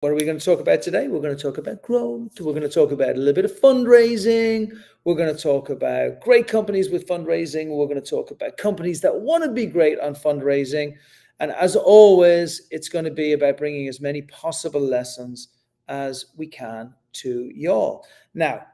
What are we going to talk about today? We're going to talk about growth. We're going to talk about a little bit of fundraising. We're going to talk about great companies with fundraising. We're going to talk about companies that want to be great on fundraising. And as always, it's going to be about bringing as many possible lessons as we can to y'all. Now,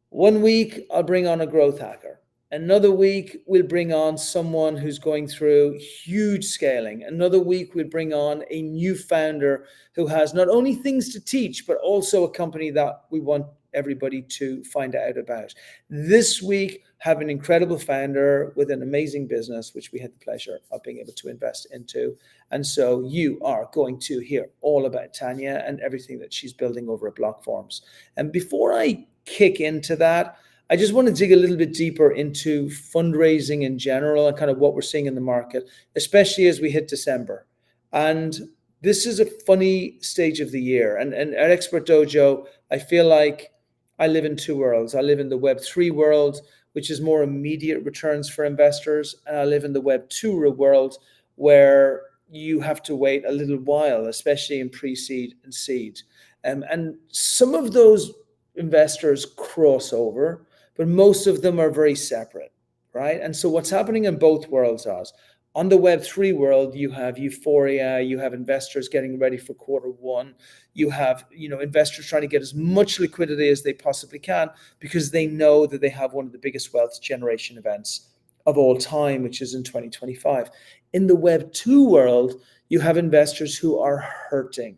one week I'll bring on a growth hacker. Another week we'll bring on someone who's going through huge scaling. Another week we'll bring on a new founder who has not only things to teach, but also a company that we want everybody to find out about. This week, have an incredible founder with an amazing business, which we had the pleasure of being able to invest into. And so you are going to hear all about Tanya and everything that she's building over at Blockforms. And before I kick into that, I just want to dig a little bit deeper into fundraising in general and kind of what we're seeing in the market, especially as we hit December. And this is a funny stage of the year. And at Expert Dojo, I feel like I live in two worlds. I live in the Web3 world, which is more immediate returns for investors. And I live in the Web2 world, where you have to wait a little while, especially in pre-seed and seed. And some of those investors cross over, but most of them are very separate, right? And so what's happening in both worlds is, on the Web3 world, you have euphoria, you have investors getting ready for quarter one, you have investors trying to get as much liquidity as they possibly can because they know that they have one of the biggest wealth generation events of all time, which is in 2025. In the Web2 world, you have investors who are hurting,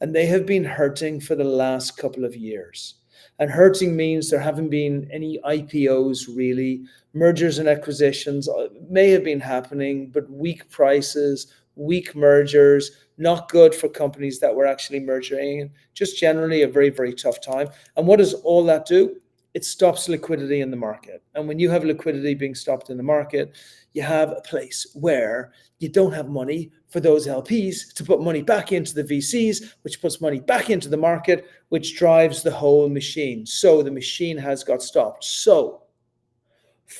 and they have been hurting for the last couple of years. And hurting means there haven't been any IPOs really. Mergers and acquisitions may have been happening, but weak prices, weak mergers, not good for companies that were actually merging. Just generally a very, very tough time. And what does all that do? It stops liquidity in the market. And when you have liquidity being stopped in the market, you have a place where you don't have money for those LPs to put money back into the VCs, which puts money back into the market, which drives the whole machine. So the machine has got stopped. So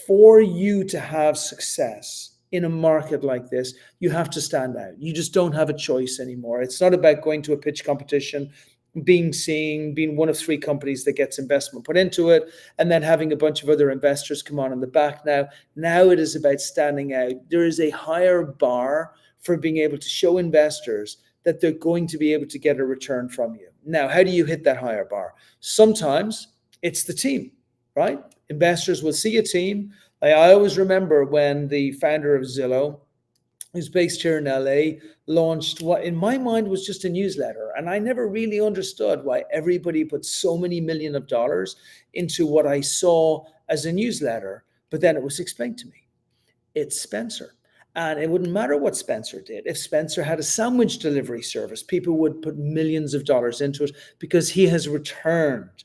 for you to have success in a market like this, you have to stand out. You just don't have a choice anymore. It's not about going to a pitch competition, being seen, being one of three companies that gets investment put into it, and then having a bunch of other investors come on in the back. Now it is about standing out. There is a higher bar for being able to show investors that they're going to be able to get a return from you. Now, how do you hit that higher bar? Sometimes it's the team, right? Investors will see a team. I always remember when the founder of Zillow, who's based here in LA, launched what in my mind was just a newsletter. And I never really understood why everybody put so many millions of dollars into what I saw as a newsletter. But then it was explained to me. It's Spencer. And it wouldn't matter what Spencer did. If Spencer had a sandwich delivery service, people would put millions of dollars into it because he has returned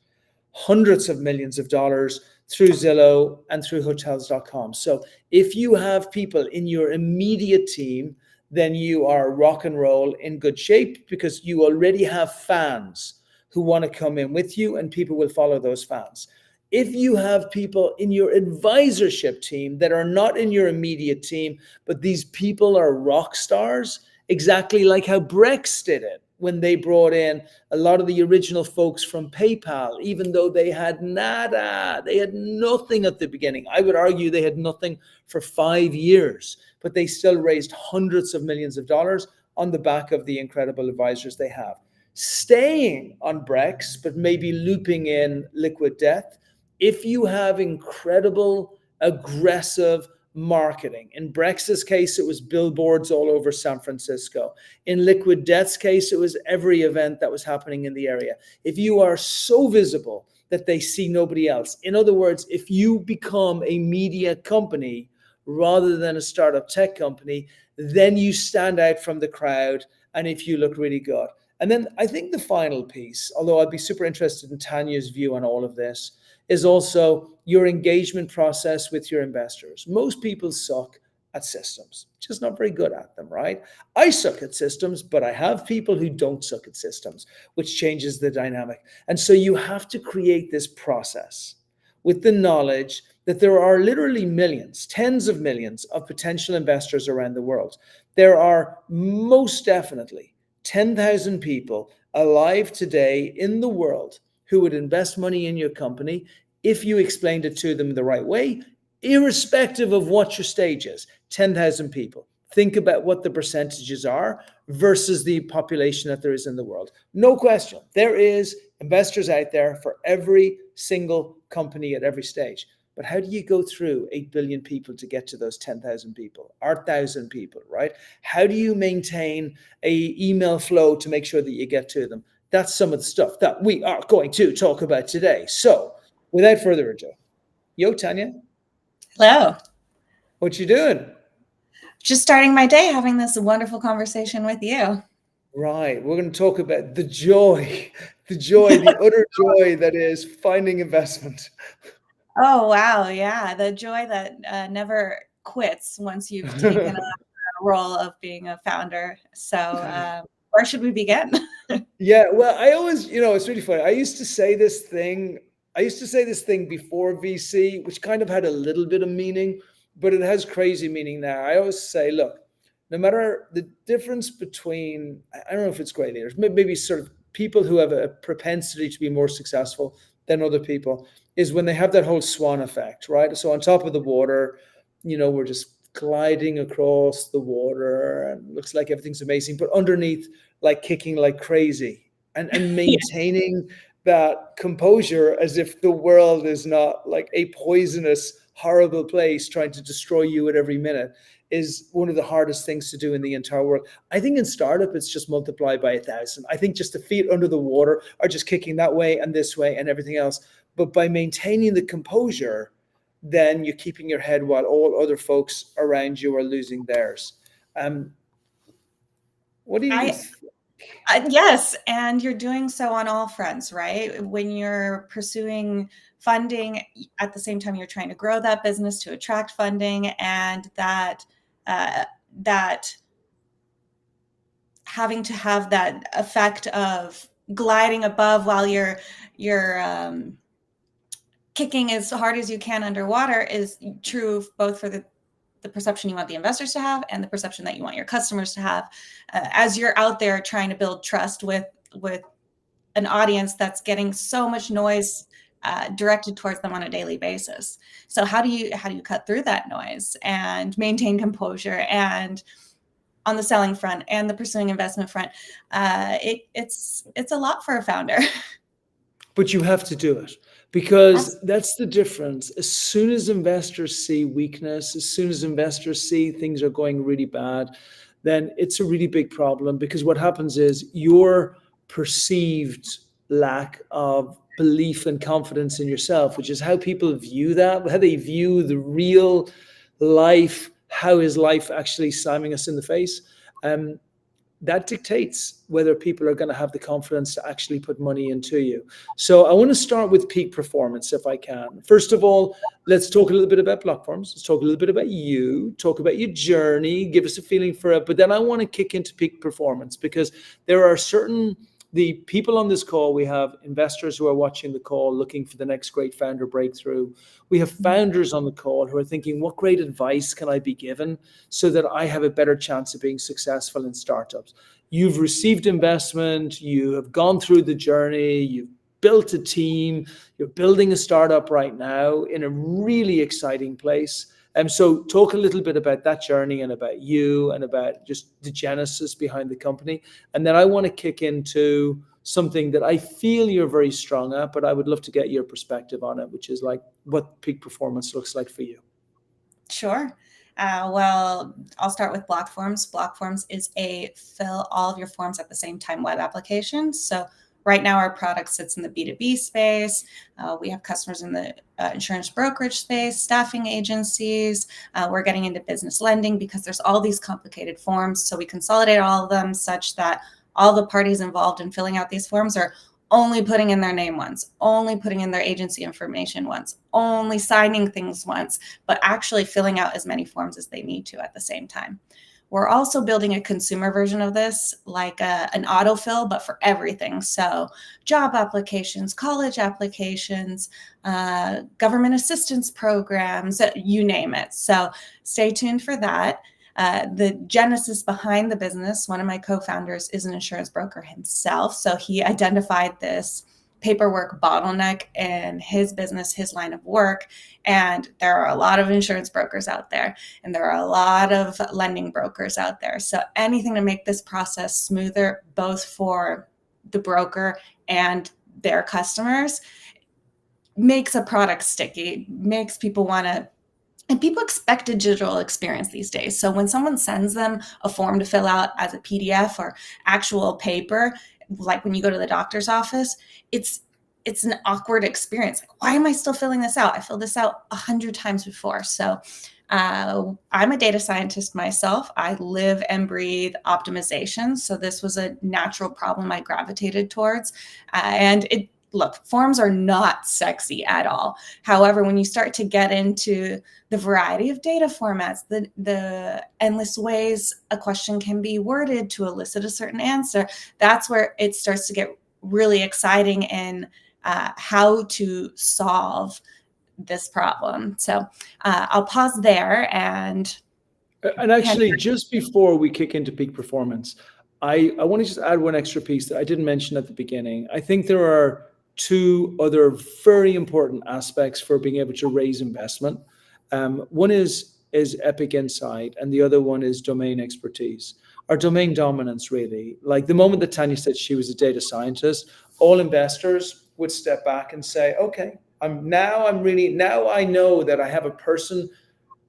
hundreds of millions of dollars through Zillow and through hotels.com. So if you have people in your immediate team, then you are rock and roll in good shape because you already have fans who want to come in with you, and people will follow those fans. If you have people in your advisorship team that are not in your immediate team, but these people are rock stars, exactly like how Brex did it when they brought in a lot of the original folks from PayPal, even though they had nada, they had nothing at the beginning. I would argue they had nothing for 5 years, but they still raised hundreds of millions of dollars on the back of the incredible advisors they have. Staying on Brex, but maybe looping in Liquid Death, if you have incredible, aggressive marketing. In Brex's case, it was billboards all over San Francisco. In Liquid Death's case, it was every event that was happening in the area. If you are so visible that they see nobody else, in other words, if you become a media company rather than a startup tech company, then you stand out from the crowd, and if you look really good. And then I think the final piece, although I'd be super interested in Tanya's view on all of this, is also your engagement process with your investors. Most people suck at systems, just not very good at them, right? I suck at systems, but I have people who don't suck at systems, which changes the dynamic. And so you have to create this process with the knowledge that there are literally millions, tens of millions of potential investors around the world. There are most definitely 10,000 people alive today in the world who would invest money in your company if you explained it to them the right way, irrespective of what your stage is? 10,000 people. Think about what the percentages are versus the population that there is in the world. No question, there is investors out there for every single company at every stage. But how do you go through 8 billion people to get to those 10,000 people or 1,000 people, right? How do you maintain a email flow to make sure that you get to them? That's some of the stuff that we are going to talk about today. So without further ado, yo, Tanya, Hello. what you doing? Just starting my day having this wonderful conversation with you. Right. We're going to talk about the joy, the utter joy that is finding investment. Oh, wow. Yeah. The joy that never quits once you've taken a role of being a founder. So where should we begin? Yeah, well, I always, it's really funny. I used to say this thing. I used to say this thing before VC, which kind of had a little bit of meaning, but it has crazy meaning now. I always say, look, no matter the difference between, I don't know if it's great leaders, maybe sort of people who have a propensity to be more successful than other people, is when they have that whole swan effect, right? So on top of the water, we're just gliding across the water and looks like everything's amazing, but underneath, like kicking like crazy and maintaining that composure as if the world is not like a poisonous, horrible place trying to destroy you at every minute is one of the hardest things to do in the entire world. I think in startup, it's just multiplied by 1,000. I think just the feet under the water are just kicking that way and this way and everything else. But by maintaining the composure, then you're keeping your head while all other folks around you are losing theirs. What do you Yes, and you're doing so on all fronts, right? When you're pursuing funding, at the same time you're trying to grow that business to attract funding, and that having to have that effect of gliding above while you're kicking as hard as you can underwater is true both for the perception you want the investors to have and the perception that you want your customers to have as you're out there trying to build trust with an audience that's getting so much noise directed towards them on a daily basis. So how do you cut through that noise and maintain composure? And on the selling front and the pursuing investment front, it's a lot for a founder. But you have to do it, because that's the difference. As soon as investors see weakness, as soon as investors see things are going really bad, then it's a really big problem, because what happens is your perceived lack of belief and confidence in yourself, which is how people view that, how they view the real life, how is life actually slamming us in the face, that dictates whether people are going to have the confidence to actually put money into you. So I want to start with peak performance, if I can. First of all, let's talk a little bit about Blockforms. Let's talk a little bit about you, talk about your journey, give us a feeling for it. But then I want to kick into peak performance, because there are the people on this call, we have investors who are watching the call looking for the next great founder breakthrough. We have founders on the call who are thinking, what great advice can I be given so that I have a better chance of being successful in startups? You've received investment, you have gone through the journey, you've built a team, you're building a startup right now in a really exciting place. So talk a little bit about that journey and about you and about just the genesis behind the company. And then I want to kick into something that I feel you're very strong at, but I would love to get your perspective on it, which is like what peak performance looks like for you. Sure. Well, I'll start with Blockforms. Blockforms is a fill all of your forms at the same time web application. So right now, our product sits in the B2B space. We have customers in the insurance brokerage space, staffing agencies. We're getting into business lending because there's all these complicated forms. So we consolidate all of them such that all the parties involved in filling out these forms are only putting in their name once, only putting in their agency information once, only signing things once, but actually filling out as many forms as they need to at the same time. We're also building a consumer version of this, like an autofill, but for everything. So job applications, college applications, government assistance programs, you name it. So stay tuned for that. The genesis behind the business, one of my co-founders is an insurance broker himself. So he identified this paperwork bottleneck in his business, his line of work. And there are a lot of insurance brokers out there, and there are a lot of lending brokers out there. So anything to make this process smoother, both for the broker and their customers, makes a product sticky, makes people want to. And people expect a digital experience these days. So when someone sends them a form to fill out as a PDF or actual paper, like when you go to the doctor's office, it's an awkward experience. Like, why am I still filling this out? I filled this out 100 times before. So I'm a data scientist myself. I live and breathe optimization. So this was a natural problem I gravitated towards. Look, forms are not sexy at all. However, when you start to get into the variety of data formats, the endless ways a question can be worded to elicit a certain answer, that's where it starts to get really exciting in how to solve this problem. So I'll pause there and actually, just before we kick into peak performance, I want to just add one extra piece that I didn't mention at the beginning. I think there are two other very important aspects for being able to raise investment. One is Epic Insight, and the other one is domain expertise, or domain dominance, really. Like the moment that Tanya said she was a data scientist, all investors would step back and say, okay, now I know that I have a person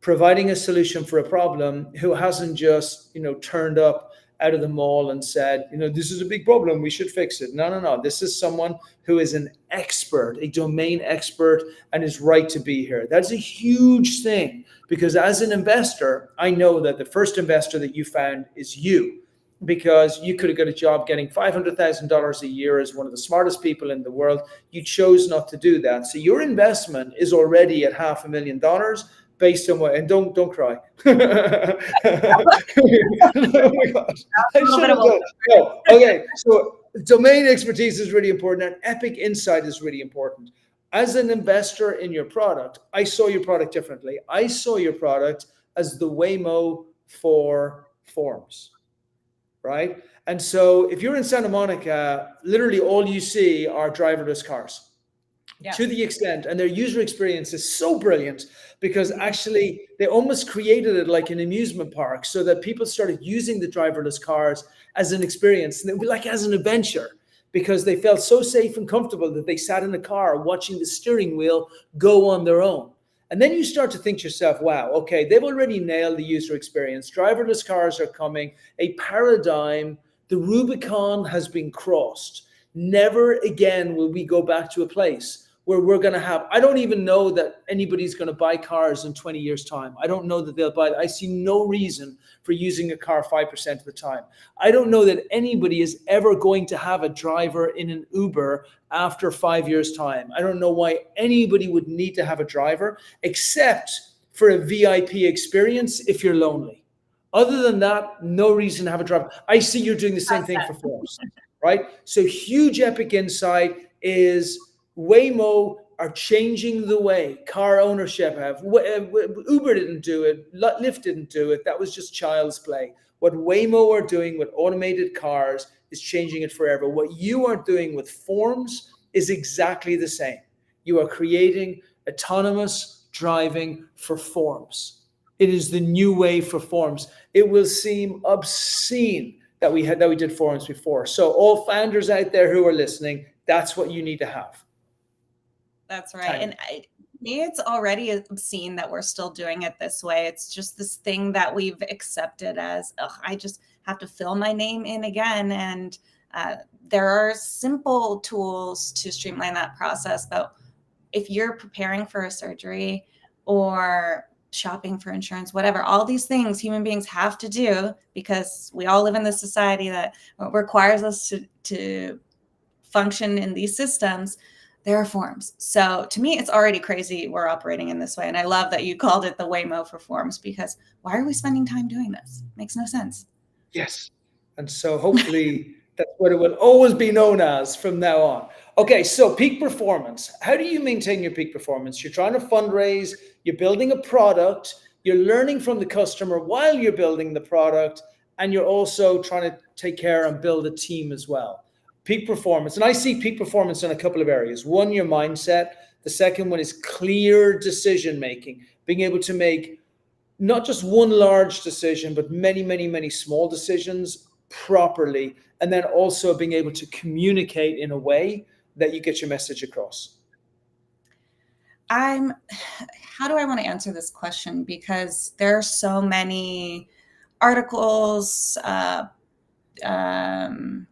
providing a solution for a problem who hasn't just, turned up out of the mall and said, this is a big problem, we should fix it. No. This is someone who is an expert, a domain expert, and is right to be here. That's a huge thing, because as an investor, I know that the first investor that you found is you, because you could have got a job getting $500,000 a year as one of the smartest people in the world. You chose not to do that. So your investment is already at $500,000 based on what, and don't cry. Oh my gosh. I should have done. No. Okay, so domain expertise is really important, and Epic Insight is really important. As an investor in your product, I saw your product differently. I saw your product as the Waymo for forms, right? And so if you're in Santa Monica, literally all you see are driverless cars. Yeah. To the extent, and their user experience is so brilliant, because actually they almost created it like an amusement park, so that people started using the driverless cars as an experience, and it was like as an adventure, because they felt so safe and comfortable that they sat in a car watching the steering wheel go on their own. And then you start to think to yourself, wow, okay, they've already nailed the user experience. Driverless cars are coming, a paradigm, the Rubicon has been crossed. Never again will we go back to a place where we're going to have, I don't even know that anybody's going to buy cars in 20 years' time. I don't know that they'll buy, I see no reason for using a car 5% of the time. I don't know that anybody is ever going to have a driver in an Uber after 5 years' time. I don't know why anybody would need to have a driver, except for a VIP experience if you're lonely. Other than that, no reason to have a driver. I see you're doing the same thing for forms, right? So huge Epic Insight is Waymo are changing the way car ownership have. Uber didn't do it. Lyft didn't do it. That was just child's play. What Waymo are doing with automated cars is changing it forever. What you are doing with forms is exactly the same. You are creating autonomous driving for forms. It is the new way for forms. It will seem obscene that we did forms before. So all founders out there who are listening, that's what you need to have. That's right. And me, it's already obscene that we're still doing it this way. It's just this thing that we've accepted as, I just have to fill my name in again. And there are simple tools to streamline that process. But if you're preparing for a surgery or shopping for insurance, whatever, all these things human beings have to do, because we all live in this society that requires us to function in these systems, there are forms. So to me, it's already crazy we're operating in this way. And I love that you called it the Waymo for forms, because why are we spending time doing this? Makes no sense. Yes. And so hopefully that's what it will always be known as from now on. Okay, so peak performance. How do you maintain your peak performance? You're trying to fundraise, you're building a product, You're learning from the customer while you're building the product, and you're also trying to take care and build a team as well. Peak performance. And I see peak performance in a couple of areas. One, your mindset. The second one is clear decision making, being able to make not just one large decision, but many, many, many small decisions properly. And then also being able to communicate in a way that you get your message across. How do I want to answer this question? Because there are so many articles,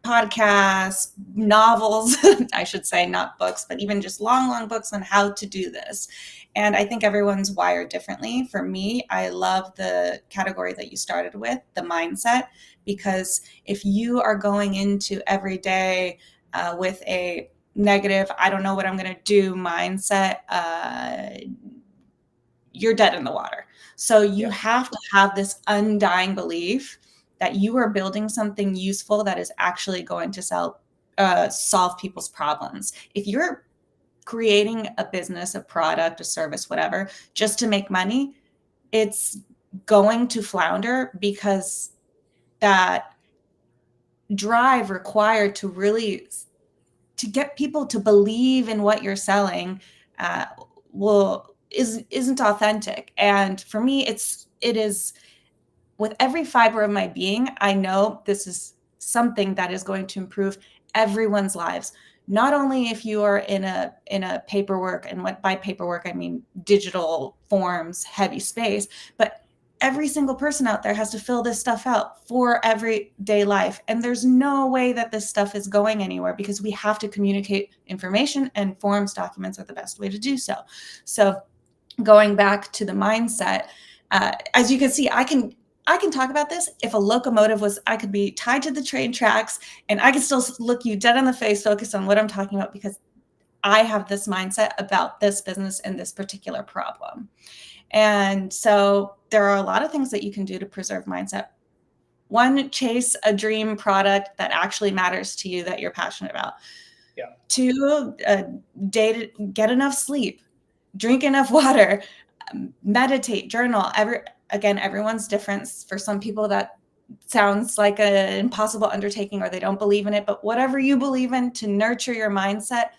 podcasts, novels, I should say, not books, but even just long, long books on how to do this. And I think everyone's wired differently. For me, I love the category that you started with, the mindset, because if you are going into every day with a negative, I don't know what I'm going to do mindset, you're dead in the water. So you have to have this undying belief that you are building something useful that is actually going to solve people's problems. If you're creating a business, a product, a service, whatever, just to make money, it's going to flounder, because that drive required to really to get people to believe in what you're selling isn't authentic. And for me, it is with every fiber of my being, I know this is something that is going to improve everyone's lives. Not only if you are in a paperwork, and what by paperwork I mean digital forms, heavy space, but every single person out there has to fill this stuff out for everyday life. And there's no way that this stuff is going anywhere, because we have to communicate information, and forms, documents are the best way to do so. So going back to the mindset, as you can see, I can talk about this. If a locomotive was, I could be tied to the train tracks and I can still look you dead on the face, focus on what I'm talking about, because I have this mindset about this business and this particular problem. And so there are a lot of things that you can do to preserve mindset. One, chase a dream product that actually matters to you, that you're passionate about. Yeah. Two, get enough sleep, drink enough water, meditate, journal. Everyone's different. For some people, that sounds like an impossible undertaking, or they don't believe in it. But whatever you believe in to nurture your mindset,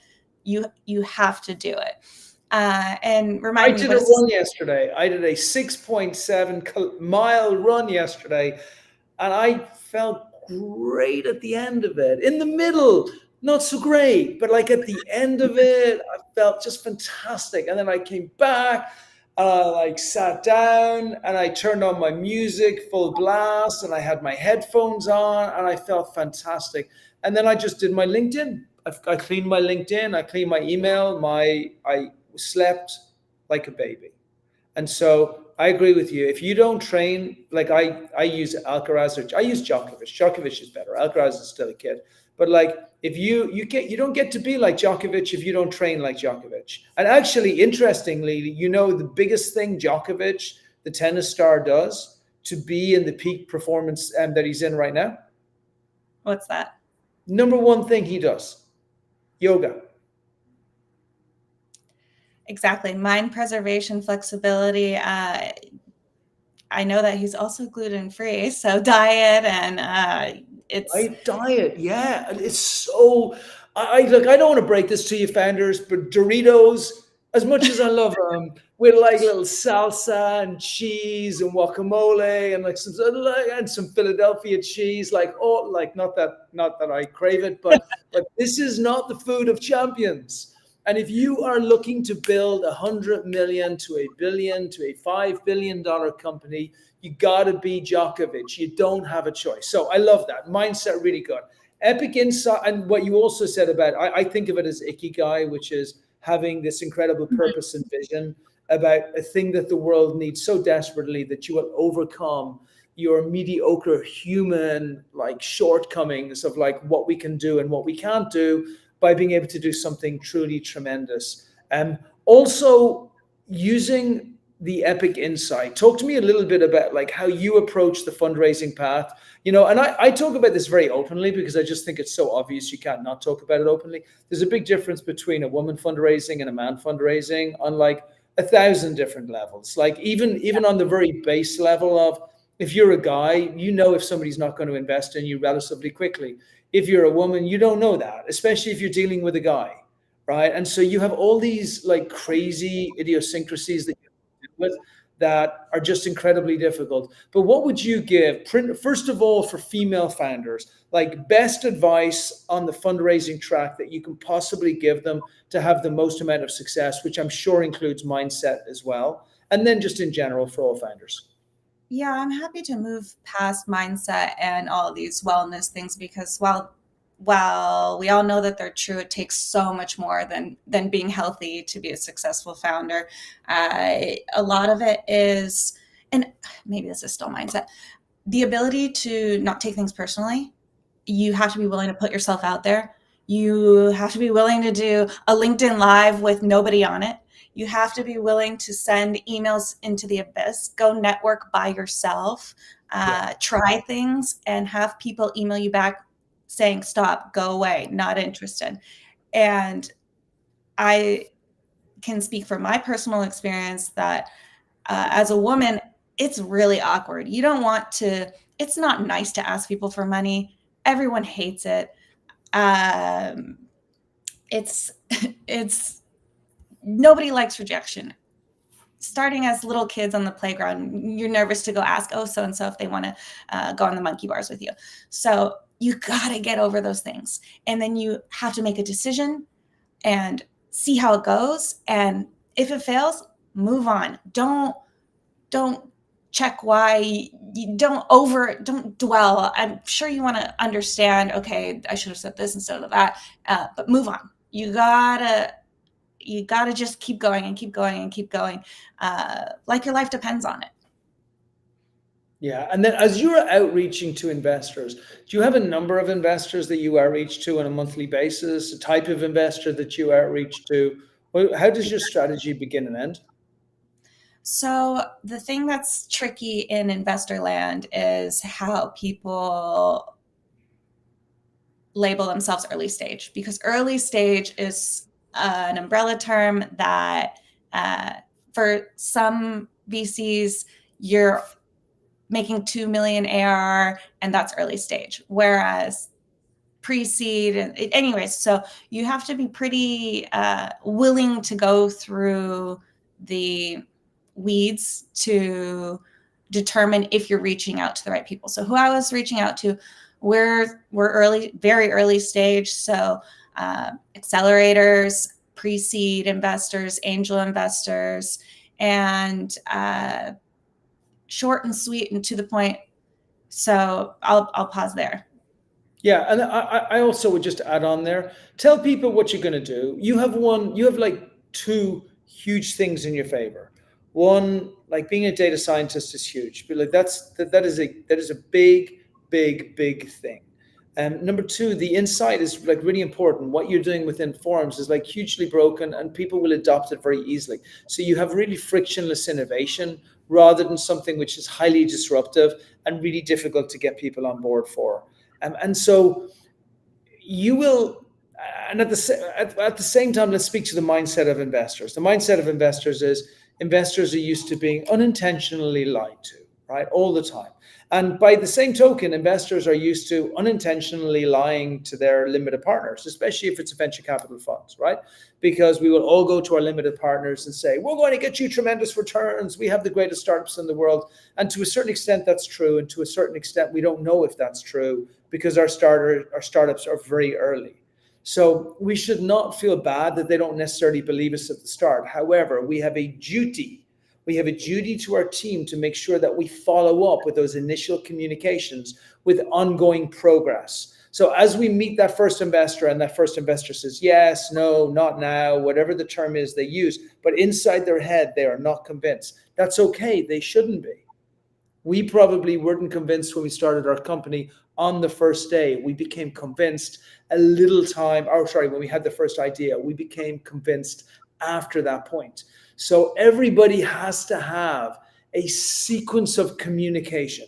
you have to do it. And remind me. I did a run yesterday. I did a 6.7 mile run yesterday, and I felt great at the end of it. In the middle, not so great, but like at the end of it, I felt just fantastic. And then I came back, and I like sat down, and I turned on my music full blast, and I had my headphones on, and I felt fantastic. And then I just did my LinkedIn. I cleaned my LinkedIn. I cleaned my email. I slept like a baby. And so I agree with you. If you don't train, like I use Alcaraz, or I use Djokovic. Djokovic is better. Alcaraz is still a kid. But like if you don't get to be like Djokovic if you don't train like Djokovic. And actually, interestingly, the biggest thing Djokovic, the tennis star, does to be in the peak performance that he's in right now? What's that? Number one thing he does, yoga. Exactly. Mind preservation, flexibility. I know that he's also gluten-free, so diet and diet. Yeah. It's so, look, I don't want to break this to you, founders, but Doritos, as much as I love them, with like little salsa and cheese and guacamole and like some Philadelphia cheese, not that I crave it, but this is not the food of champions. And if you are looking to build 100 million to a billion to a $5 billion company, you got to be Djokovic. You don't have a choice. So I love that. Mindset, really good. Epic insight. And what you also said about, I think of it as ikigai, which is having this incredible purpose and vision about a thing that the world needs so desperately, that you will overcome your mediocre human like shortcomings of like what we can do and what we can't do, by being able to do something truly tremendous. Also using the epic insight. Talk to me a little bit about like how you approach the fundraising path. And I talk about this very openly, because I just think it's so obvious you can't not talk about it openly. There's a big difference between a woman fundraising and a man fundraising, unlike 1,000 different levels. Like even on the very base level of, if you're a guy, you know if somebody's not going to invest in you relatively quickly. If you're a woman, you don't know that, especially if you're dealing with a guy, right? And so you have all these like crazy idiosyncrasies that you deal with that are just incredibly difficult. But what would you give, first of all, for female founders, like best advice on the fundraising track that you can possibly give them to have the most amount of success, which I'm sure includes mindset as well, and then just in general for all founders? Yeah, I'm happy to move past mindset and all these wellness things, because while we all know that they're true, it takes so much more than being healthy to be a successful founder. A lot of it is, and maybe this is still mindset, the ability to not take things personally. You have to be willing to put yourself out there. You have to be willing to do a LinkedIn Live with nobody on it. You have to be willing to send emails into the abyss, go network by yourself, Yeah. try things, and have people email you back saying, stop, go away, not interested. And I can speak from my personal experience that as a woman, it's really awkward. You don't want to, it's not nice to ask people for money. Everyone hates it. Um, it's, it's, nobody likes rejection. Starting as little kids on the playground, you're nervous to go ask, oh, so and so, if they want to go on the monkey bars with you. So you got to get over those things. And then you have to make a decision and see how it goes. And if it fails, move on. Don't check why. You don't dwell. I'm sure you want to understand, okay, I should have said this instead of that, but move on. You gotta just keep going and keep going and keep going, like your life depends on it. Yeah. And then as you're outreaching to investors, do you have a number of investors that you outreach to on a monthly basis, a type of investor that you outreach to? How does your strategy begin and end? So the thing that's tricky in investor land is how people label themselves early stage, because early stage is an umbrella term that for some VCs, you're making 2 million ARR and that's early stage, whereas pre-seed and anyways, so you have to be pretty willing to go through the weeds to determine if you're reaching out to the right people. So who I was reaching out to, we're early, very early stage. So accelerators, pre-seed investors, angel investors, and short and sweet and to the point. So I'll pause there. Yeah, and I also would just add on there, tell people what you're going to do. You have like two huge things in your favor. One, like being a data scientist is huge, but like that is a big, big, big thing. And number two, the insight is like really important. What you're doing within forums is like hugely broken, and people will adopt it very easily. So you have really frictionless innovation rather than something which is highly disruptive and really difficult to get people on board for. And so you will, and at the same time, let's speak to the mindset of investors. The mindset of investors is investors are used to being unintentionally lied to, right, all the time. And by the same token, investors are used to unintentionally lying to their limited partners, especially if it's a venture capital fund, right? Because we will all go to our limited partners and say, we're going to get you tremendous returns. We have the greatest startups in the world. And to a certain extent, that's true. And to a certain extent, we don't know if that's true because our startups are very early. So we should not feel bad that they don't necessarily believe us at the start. However, we have a duty to our team to make sure that we follow up with those initial communications with ongoing progress. So as we meet that first investor and that first investor says, yes, no, not now, whatever the term is they use, but inside their head, they are not convinced. That's okay. They shouldn't be. We probably weren't convinced when we started our company on the first day. We became convinced when we had the first idea, we became convinced after that point. So everybody has to have a sequence of communication.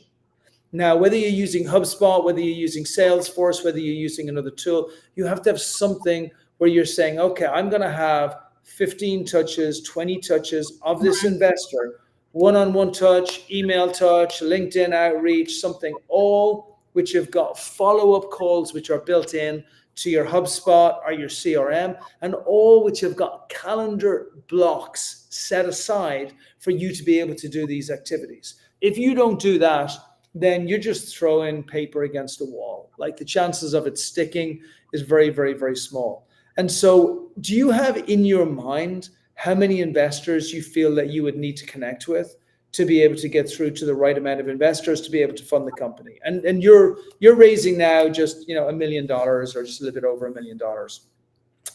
Now, whether you're using HubSpot, whether you're using Salesforce, whether you're using another tool, you have to have something where you're saying, okay, I'm going to have 15 touches, 20 touches of this investor, one-on-one touch, email touch, LinkedIn outreach, something, all which have got follow-up calls which are built in to your HubSpot or your CRM, and all which have got calendar blocks set aside for you to be able to do these activities. If you don't do that, then you're just throwing paper against a wall. Like, the chances of it sticking is very, very, very small. And so, do you have in your mind how many investors you feel that you would need to connect with to be able to get through to the right amount of investors to be able to fund the company? And you're raising now just $1 million or just a little bit over $1 million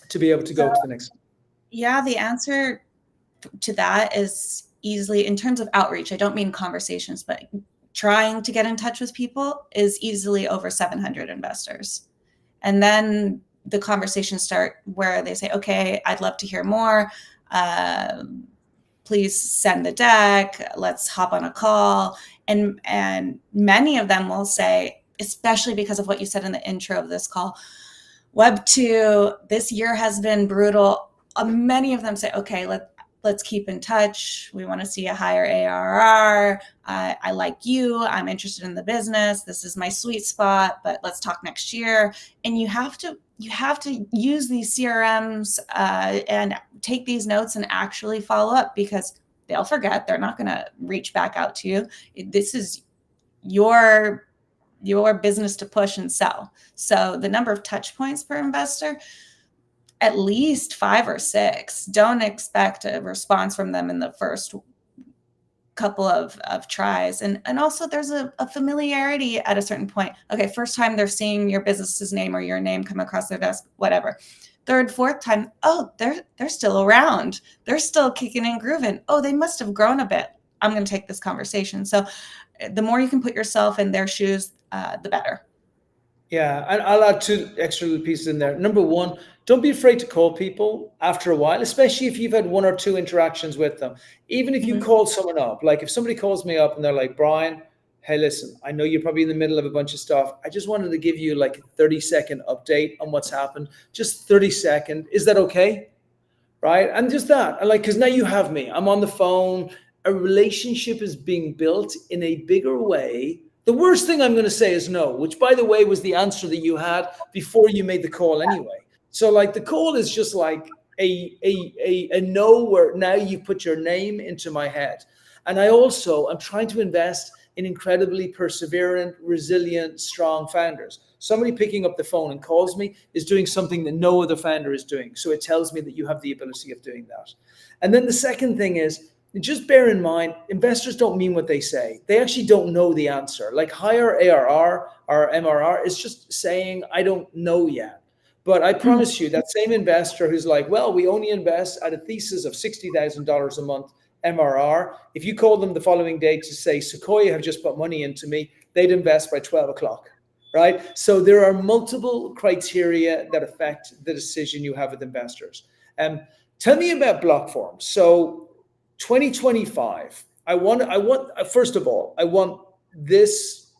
to be able to go to the next. Yeah, the answer to that is easily, in terms of outreach, I don't mean conversations, but trying to get in touch with people, is easily over 700 investors. And then the conversations start where they say, okay, I'd love to hear more. Please send the deck. Let's hop on a call. And many of them will say, especially because of what you said in the intro of this call, Web 2, this year has been brutal. Many of them say, okay, let's keep in touch. We want to see a higher ARR. I like you. I'm interested in the business. This is my sweet spot, but let's talk next year. And you have to use these CRMs and take these notes and actually follow up, because they'll forget. They're not going to reach back out to you. This is your business to push and sell. So the number of touch points per investor, at least 5 or 6. Don't expect a response from them in the first couple of tries. And also, there's a familiarity at a certain point. Okay, first time they're seeing your business's name or your name come across their desk, whatever. Third, fourth time, oh, they're still around. They're still kicking and grooving. Oh, they must have grown a bit. I'm going to take this conversation. So the more you can put yourself in their shoes, the better. Yeah, and I'll add 2 extra little pieces in there. Number 1, don't be afraid to call people after a while, especially if you've had 1 or 2 interactions with them. Even if you call someone up, like if somebody calls me up and they're like, Brian, hey, listen, I know you're probably in the middle of a bunch of stuff. I just wanted to give you like a 30-second update on what's happened. Just 30 seconds. Is that okay? Right? And just that, like, because now you have me. I'm on the phone. A relationship is being built in a bigger way. The worst thing I'm going to say is no, which, by the way, was the answer that you had before you made the call anyway. So like, the call is just like a no, where now you put your name into my head. And I'm trying to invest in incredibly perseverant, resilient, strong founders. Somebody picking up the phone and calls me is doing something that no other founder is doing. So it tells me that you have the ability of doing that. And then the second thing is, just bear in mind, investors don't mean what they say. They actually don't know the answer. Like, higher ARR or MRR is just saying, I don't know yet. But I promise you, that same investor who's like, well, we only invest at a thesis of $60,000 a month MRR. If you call them the following day to say, Sequoia have just put money into me, they'd invest by 12 o'clock, right? So there are multiple criteria that affect the decision you have with investors. Tell me about block forms. So 2025, first of all, I want this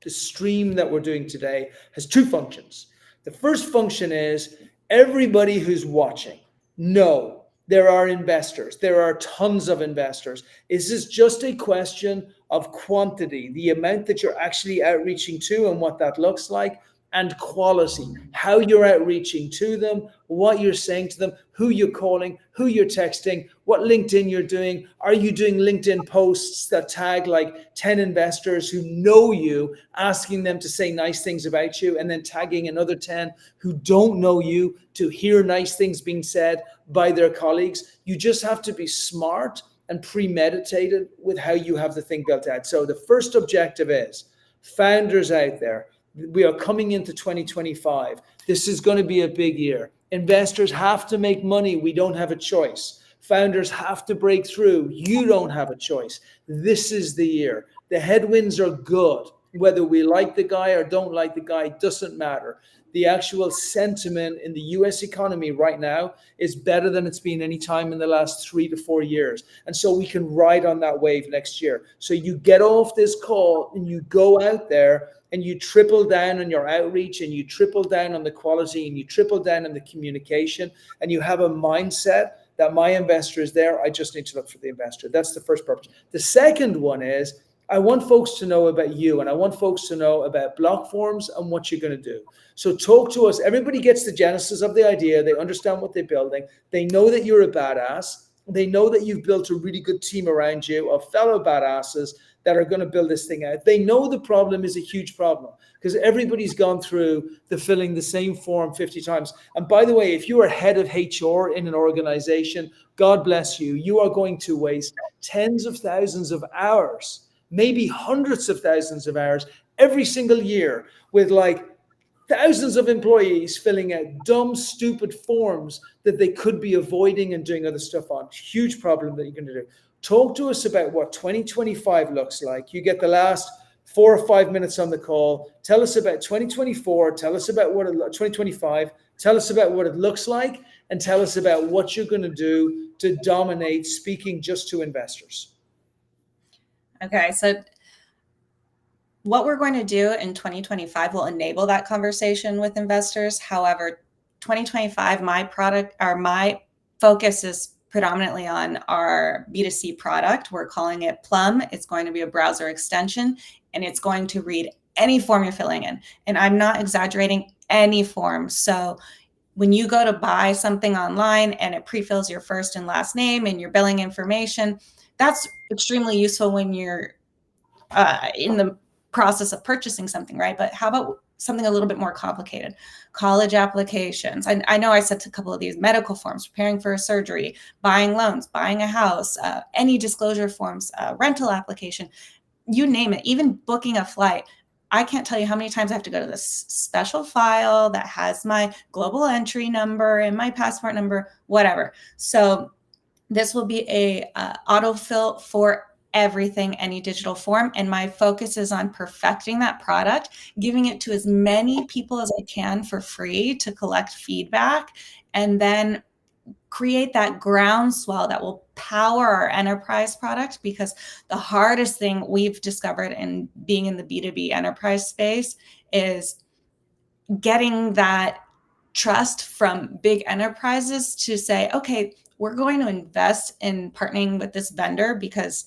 stream that we're doing today has 2 functions. The first function is, everybody who's watching, know there are investors. There are tons of investors. This is just a question of quantity, the amount that you're actually outreaching to and what that looks like, and quality, how you're outreaching to them, what you're saying to them, who you're calling, who you're texting, what LinkedIn you're doing. Are you doing LinkedIn posts that tag like 10 investors who know you, asking them to say nice things about you, and then tagging another 10 who don't know you to hear nice things being said by their colleagues? You just have to be smart and premeditated with how you have the thing built out. So the first objective is, founders out there, we are coming into 2025. This is going to be a big year. Investors have to make money. We don't have a choice. Founders have to break through. You don't have a choice. This is the year. The headwinds are good. Whether we like the guy or don't like the guy, doesn't matter. The actual sentiment in the US economy right now is better than it's been any time in the last 3 to 4 years. And so we can ride on that wave next year. So you get off this call and you go out there and you triple down on your outreach, and you triple down on the quality, and you triple down on the communication, and you have a mindset that my investor is there, I just need to look for the investor. That's the first purpose. The second one is I want folks to know about you, and I want folks to know about block forms and what you're going to do. So talk to us. Everybody gets the genesis of the idea. They understand what they're building. They know that you're a badass. They know that you've built a really good team around you of fellow badasses that are going to build this thing out. They know the problem is a huge problem because everybody's gone through the filling the same form 50 times. And by the way, if you are head of HR in an organization, God bless you, you are going to waste tens of thousands of hours, maybe hundreds of thousands of hours every single year with like thousands of employees filling out dumb, stupid forms that they could be avoiding and doing other stuff on. Huge problem that you're going to do. Talk to us about what 2025 looks like. You get the last 4 or 5 minutes on the call. Tell us about 2024. Tell us about what 2025. Tell us about what it looks like, and tell us about what you're going to do to dominate speaking just to investors. Okay, so what we're going to do in 2025 will enable that conversation with investors. However, 2025, my focus is predominantly on our B2C product. We're calling it Plum. It's going to be a browser extension, and it's going to read any form you're filling in. And I'm not exaggerating, any form. So when you go to buy something online and it pre-fills your first and last name and your billing information, that's extremely useful when you're in the process of purchasing something, right? But how about something a little bit more complicated? College applications. I know I said a couple of these: medical forms, preparing for a surgery, buying loans, buying a house, any disclosure forms, rental application, you name it, even booking a flight. I can't tell you how many times I have to go to this special file that has my global entry number and my passport number, whatever. So this will be a autofill for everything, any digital form. And my focus is on perfecting that product, giving it to as many people as I can for free to collect feedback, and then create that groundswell that will power our enterprise product. Because the hardest thing we've discovered in being in the B2B enterprise space is getting that trust from big enterprises to say, okay, we're going to invest in partnering with this vendor because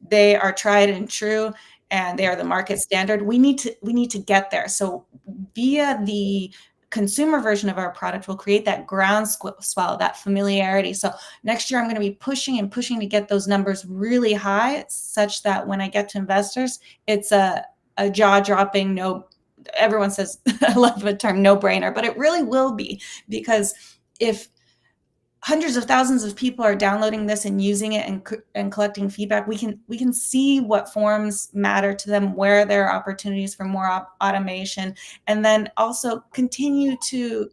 they are tried and true and they are the market standard. We need to get there. So via the consumer version of our product, will create that groundswell, that familiarity. So next year I'm going to be pushing and pushing to get those numbers really high, such that when I get to investors, it's a jaw-dropping, no, everyone says, I love the term no brainer, but it really will be, because if hundreds of thousands of people are downloading this and using it and collecting feedback, we can see what forms matter to them, where there are opportunities for more automation, and then also continue to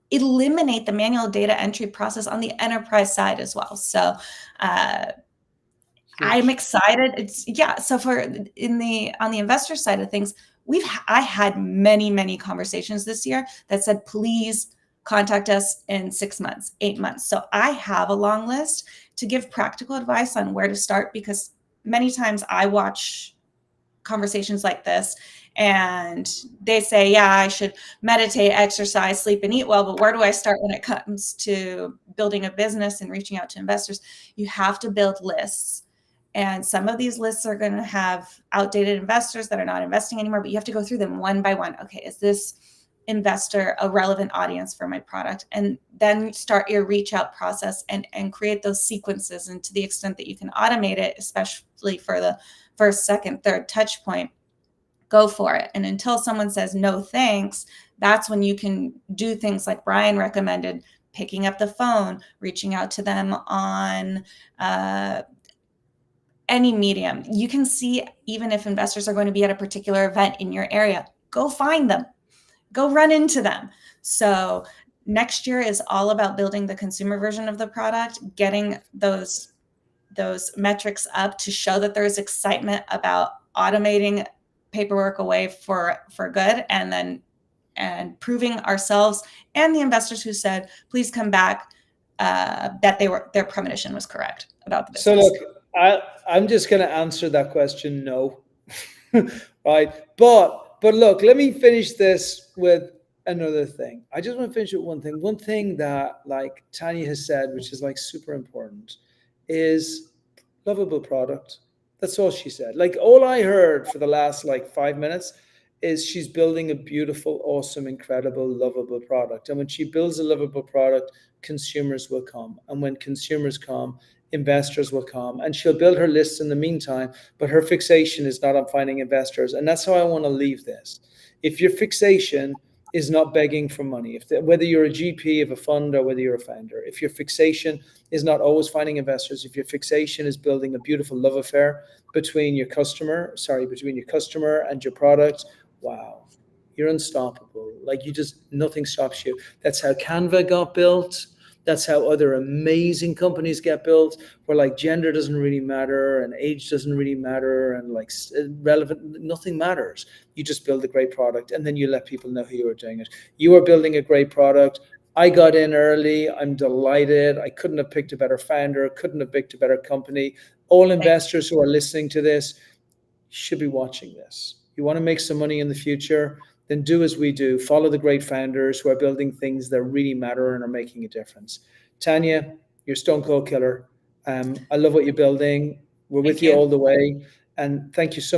eliminate the manual data entry process on the enterprise side as well. So I'm excited. So on the investor side of things, I had many conversations this year that said, please contact us in 6 months, 8 months. So I have a long list to give practical advice on where to start, because many times I watch conversations like this and they say, yeah, I should meditate, exercise, sleep, and eat well, but where do I start when it comes to building a business and reaching out to investors? You have to build lists. And some of these lists are going to have outdated investors that are not investing anymore, but you have to go through them one by one. Okay, is this investor a relevant audience for my product? And then start your reach out process and create those sequences. And to the extent that you can automate it, especially for the first, second, third touch point, go for it. And until someone says no thanks, that's when you can do things like Brian recommended: picking up the phone, reaching out to them on any medium. You can see even if investors are going to be at a particular event in your area, go find them. Go run into them. So next year is all about building the consumer version of the product, getting those metrics up to show that there's excitement about automating paperwork away for good, and proving ourselves and the investors who said, please come back, that their premonition was correct about the business. So look, I'm just going to answer that question, no. right? But look, let me finish this with another thing. I just want to finish with one thing. One thing that like Tanya has said, which is like super important, is lovable product. That's all she said. Like all I heard for the last like 5 minutes is she's building a beautiful, awesome, incredible, lovable product. And when she builds a lovable product, consumers will come. And when consumers come, investors will come. And she'll build her lists in the meantime, but her fixation is not on finding investors. And that's how I want to leave this. If your fixation is not begging for money, whether you're a GP of a fund or whether you're a founder, if your fixation is not always finding investors, if your fixation is building a beautiful love affair between your customer and your product, wow, you're unstoppable. Like you just, nothing stops you. That's how Canva got built. That's how other amazing companies get built, where like gender doesn't really matter and age doesn't really matter and like relevant, nothing matters. You just build a great product and then you let people know who you are doing it. You are building a great product. I got in early. I'm delighted. I couldn't have picked a better founder, couldn't have picked a better company. All investors who are listening to this should be watching this. You want to make some money in the future, then do as we do. Follow the great founders who are building things that really matter and are making a difference. Tanya, you're stone cold killer. I love what you're building. We're with Thank you you. all the way. And thank you so much